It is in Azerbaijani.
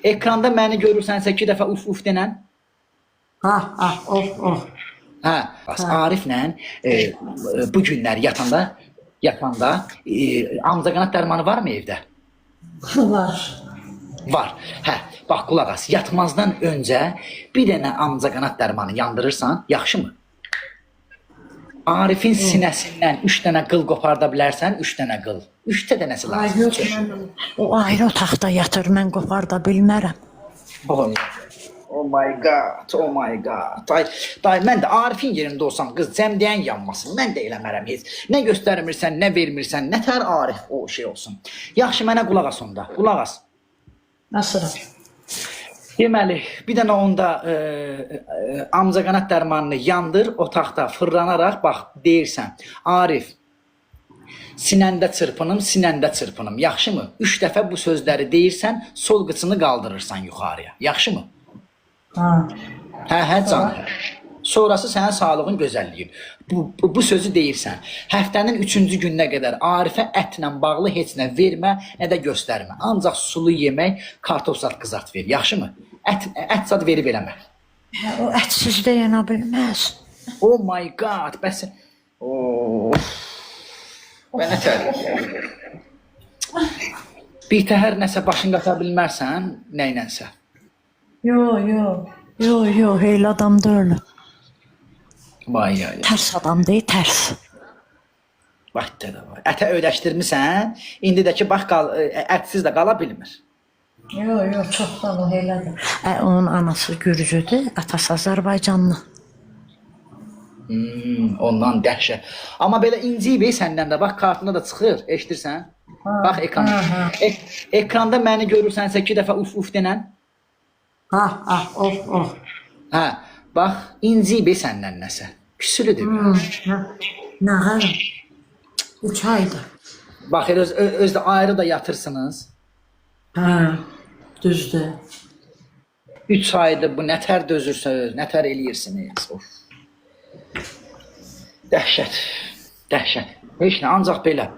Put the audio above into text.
Ekranda məni görürsənsə 2 dəfə uf uf denən. Of. Hə, Ariflə bu günlər yatanda amcaqanad dərmanı varmı evdə? Var. Var. Hə, bax qulaq as. Yatmazdan öncə bir dənə amcaqanad dərmanı yandırırsan, yaxşımı? Arifin sinəsindən 3 dənə qıl qoparda bilərsən, 3 dənə qıl. 3 dənəsi lazım. O ayrı otaqda yatır, mən qoparda bilmərəm. Oh my god. Day, mən də Arifin yerində olsam, qız cəmdəyən yanmasın. Mən də eləmərəm heç. Nə göstərmirsən, nə vermirsən, nətər Arif o şey olsun. Yaxşı, mənə qulaq as onda. Qulaq as. Nasıl? Deməli, bir dənə onda amcaqanad dərmanını yandır, otaqda fırlanaraq, bax, deyirsən, Arif, sinəndə çırpınım, yaxşımı? 3 dəfə bu sözləri deyirsən, sol qıçını qaldırırsan yuxarıya, yaxşımı? Hə, canım. Sonrası sənin sağlığın, gözəlliyin. Bu sözü deyirsən. Həftənin 3-cü gününə qədər Arifə ətlə bağlı heç nə vermə, nə də göstərmə. Ancaq sulu yemək, kartof zat qızart ver. Yaxşımı? Ət zat verib eləmə. O ətsiz də yana bilməz. Oh my god, bəs... Bənə tərik. Bir təhər nəsə başın qata bilmərsən, nəylənsə. Yo, heyl adam deyil. Vay. Tərs adam deyil, tərs. Ətə öyrəşdirmirsən, indi də ki, bax, ətsiz də qala bilmir. Yo, çoxdan o heylədir. Onun anası Gürcüdür, atası Azərbaycanlı. Ondan dəhşət. Amma belə inciyib səndən də, bax, kartında da çıxır, eşidirsən? Bax, ekranda məni görürsənsə 2 dəfə uf uf denən. Of. Hə, bax, inciyib səndən nəsə. Küsülüdür biraz. Nağar? 3 aydır. Bax, özdə ayrı da yatırsınız. Düzdür. 3 aydır bu nətər dözürsünüz, nətər eləyirsiniz. Of. Dəhşət. Heç nə, ancaq belə.